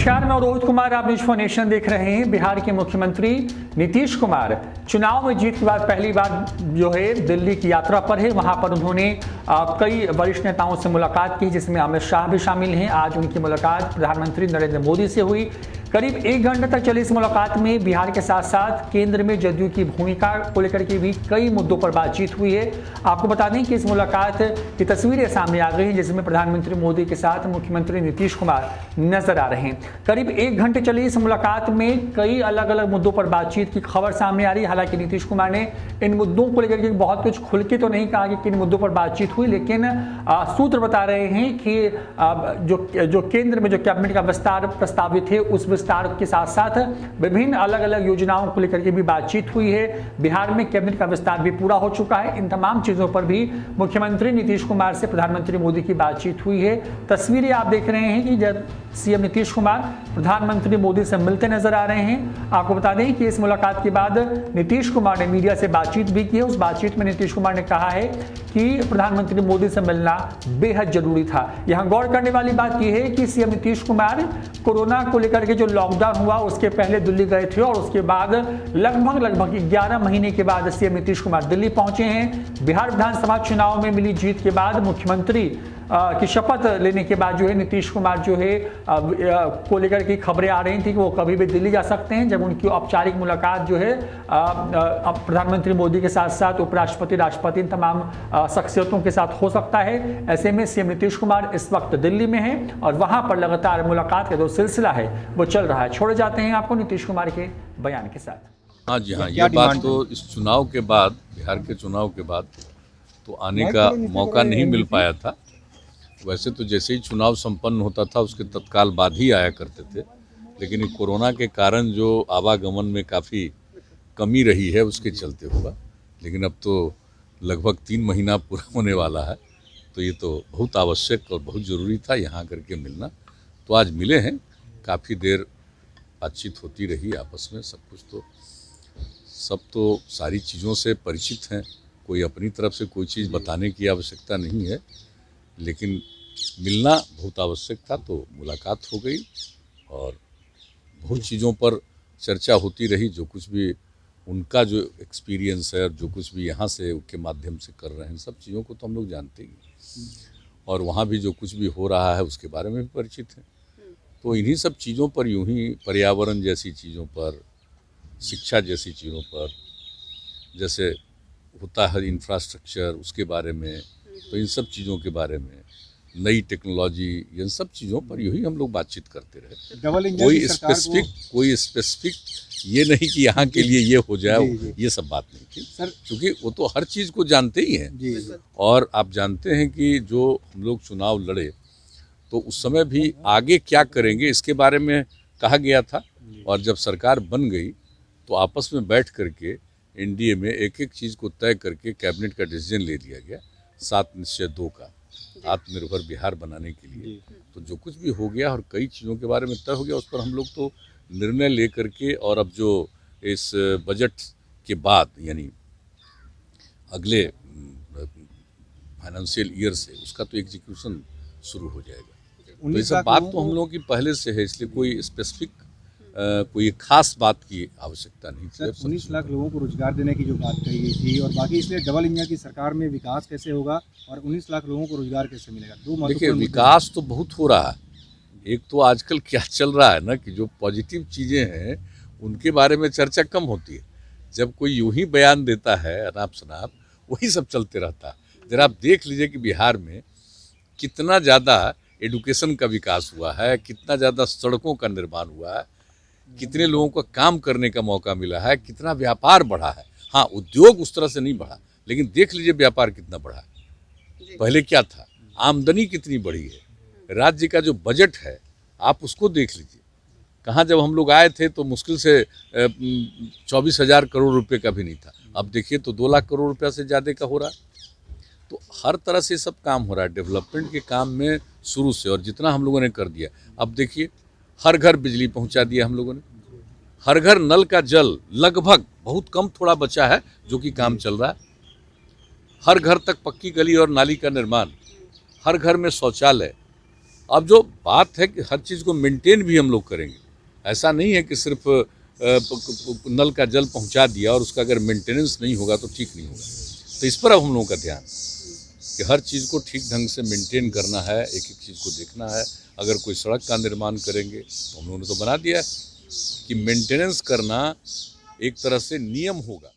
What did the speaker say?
नमस्कार, मैं रोहित कुमार, आप न्यूज़ फॉर नेशन देख रहे हैं। बिहार के मुख्यमंत्री नीतीश कुमार चुनाव में जीत के बाद पहली बार जो है दिल्ली की यात्रा पर है। वहां पर उन्होंने कई वरिष्ठ नेताओं से मुलाकात की, जिसमें अमित शाह भी शामिल हैं। आज उनकी मुलाकात प्रधानमंत्री नरेंद्र मोदी से हुई। करीब 1 घंटे तक चली इस मुलाकात में बिहार के साथ साथ केंद्र में जदयू की भूमिका को लेकर के भी कई मुद्दों पर बातचीत हुई है। आपको बता दें कि इस मुलाकात की तस्वीरें सामने आ गई हैं, जिसमें प्रधानमंत्री मोदी के साथ मुख्यमंत्री नीतीश कुमार नजर आ रहे हैं। करीब 1 घंटे चली इस मुलाकात में कई अलग अलग मुद्दों पर बातचीत की खबर सामने आ रही है। हालांकि नीतीश कुमार ने इन मुद्दों को लेकर के बहुत कुछ खुल के तो नहीं कहा कि किन मुद्दों पर बातचीत हुई, लेकिन सूत्र बता रहे हैं कि जो केंद्र में जो कैबिनेट का विस्तार प्रस्तावित है, उस विस्तार के साथ साथ विभिन्न अलग अलग योजनाओं को लेकर के भी बातचीत हुई है। बिहार में कैबिनेट का विस्तार भी पूरा हो चुका है। इन तमाम चीजों पर भी मुख्यमंत्री नीतीश कुमार से प्रधानमंत्री मोदी की बातचीत हुई है। तस्वीरें आप देख रहे हैं कि जब सीएम नीतीश कुमार प्रधानमंत्री मोदी से मिलते नजर आ रहे हैं। आपको बता दें कि इस मुलाकात के बाद नीतीश कुमार ने मीडिया से बातचीत भी की है। उस बातचीत में नीतीश कुमार ने कहा है कि प्रधानमंत्री मोदी से मिलना बेहद जरूरी था। यहां गौर करने वाली बात यह है कि सीएम नीतीश कुमार कोरोना को लेकर के जो लॉकडाउन हुआ उसके पहले दिल्ली गए थे, और उसके बाद लगभग 11 महीने के बाद सीएम नीतीश कुमार दिल्ली पहुंचे हैं। बिहार विधानसभा चुनाव में मिली जीत के बाद मुख्यमंत्री की शपथ लेने के बाद जो है नीतीश कुमार जो है को लेकर के खबरें आ रही थी कि वो कभी भी दिल्ली जा सकते हैं, जब उनकी औपचारिक मुलाकात जो है प्रधानमंत्री मोदी के साथ साथ उपराष्ट्रपति, राष्ट्रपति, तमाम शख्सियतों के साथ हो सकता है। ऐसे में सीएम नीतीश कुमार इस वक्त दिल्ली में हैं और वहां पर लगातार मुलाकात का जो सिलसिला है वो चल रहा है। छोड़े जाते हैं आपको नीतीश कुमार के बयान के साथ। हाँ जी हाँ, ये बात तो इस चुनाव के बाद, बिहार के चुनाव के बाद तो आने का मौका नहीं मिल पाया था। वैसे तो जैसे ही चुनाव संपन्न होता था उसके तत्काल बाद ही आया करते थे, लेकिन कोरोना के कारण जो आवागमन में काफ़ी कमी रही है उसके चलते हुआ। लेकिन अब तो लगभग 3 महीना पूरा होने वाला है, तो ये तो बहुत आवश्यक और बहुत ज़रूरी था यहाँ करके मिलना। तो आज मिले हैं, काफ़ी देर बातचीत होती रही आपस में। सब तो सारी चीज़ों से परिचित हैं, कोई अपनी तरफ से कोई चीज़ बताने की आवश्यकता नहीं है, लेकिन मिलना बहुत आवश्यक था। तो मुलाकात हो गई और बहुत चीज़ों पर चर्चा होती रही। जो कुछ भी उनका जो एक्सपीरियंस है और जो कुछ भी यहाँ से के माध्यम से कर रहे हैं, सब चीज़ों को तो हम लोग जानते ही हैं, और वहाँ भी जो कुछ भी हो रहा है उसके बारे में भी परिचित हैं। तो इन्हीं सब चीज़ों पर, यूं ही पर्यावरण जैसी चीज़ों पर, शिक्षा जैसी चीज़ों पर, जैसे होता है इंफ्रास्ट्रक्चर, उसके बारे में, तो इन सब चीज़ों के बारे में, नई टेक्नोलॉजी, इन सब चीज़ों पर यूँ ही हम लोग बातचीत करते रहे। कोई स्पेसिफिक ये नहीं कि यहाँ के लिए ये हो जाए, ये सब बात नहीं थी सर, क्योंकि वो तो हर चीज़ को जानते ही हैं। और आप जानते हैं कि जो हम लोग चुनाव लड़े तो उस समय भी आगे क्या करेंगे इसके बारे में कहा गया था, और जब सरकार बन गई तो आपस में बैठ करके एनडीए में एक एक चीज़ को तय करके कैबिनेट का डिसीजन ले लिया गया 7 निश्चय 2 का, आत्मनिर्भर बिहार बनाने के लिए। तो जो कुछ भी हो गया और कई चीज़ों के बारे में तय हो गया, उस पर हम लोग तो निर्णय ले करके, और अब जो इस बजट के बाद यानी अगले फाइनेंशियल ईयर से उसका तो एग्जीक्यूशन शुरू हो जाएगा। तो ये सब बात तो हम लोगों की पहले से है, इसलिए कोई स्पेसिफिक कोई खास बात की आवश्यकता नहीं थी। 19 लाख लोगों को रोजगार देने की जो बात कही गई थी, और बाकी इसलिए डबल इंजन की सरकार में विकास कैसे होगा और 19 लाख लोगों को रोजगार कैसे मिलेगा? देखिए, विकास तो बहुत हो रहा है। एक तो आजकल क्या चल रहा है ना कि जो पॉजिटिव चीज़ें हैं उनके बारे में चर्चा कम होती है। जब कोई यूं ही बयान देता है अनाप शनाप, वही सब चलते रहता है। जरा आप देख लीजिए कि बिहार में कितना ज़्यादा एडुकेशन का विकास हुआ है, कितना ज़्यादा सड़कों का निर्माण हुआ है, कितने लोगों को काम करने का मौका मिला है, कितना व्यापार बढ़ा है। हाँ, उद्योग उस तरह से नहीं बढ़ा, लेकिन देख लीजिए व्यापार कितना बढ़ा है। पहले क्या था, आमदनी कितनी बढ़ी है, राज्य का जो बजट है आप उसको देख लीजिए। कहाँ जब हम लोग आए थे तो मुश्किल से 24,000 करोड़ रुपए का भी नहीं था, अब देखिए तो 2 लाख करोड़ रुपया से ज़्यादा का हो रहा है। तो हर तरह से सब काम हो रहा है डेवलपमेंट के काम में शुरू से, और जितना हम लोगों ने कर दिया। अब देखिए हर घर बिजली पहुंचा दिया हम लोगों ने, हर घर नल का जल लगभग, बहुत कम थोड़ा बचा है जो कि काम चल रहा है। हर घर तक पक्की गली और नाली का निर्माण, हर घर में शौचालय, अब जो बात है कि हर चीज़ को मेंटेन भी हम लोग करेंगे, ऐसा नहीं है कि सिर्फ नल का जल पहुंचा दिया और उसका अगर मेंटेनेंस नहीं होगा तो ठीक नहीं होगा। तो इस पर अब हम लोगों का ध्यान कि हर चीज़ को ठीक ढंग से मेंटेन करना है, एक एक चीज़ को देखना है। अगर कोई सड़क का निर्माण करेंगे तो हम लोगों ने तो बना दिया है कि मेंटेनेंस करना एक तरह से नियम होगा।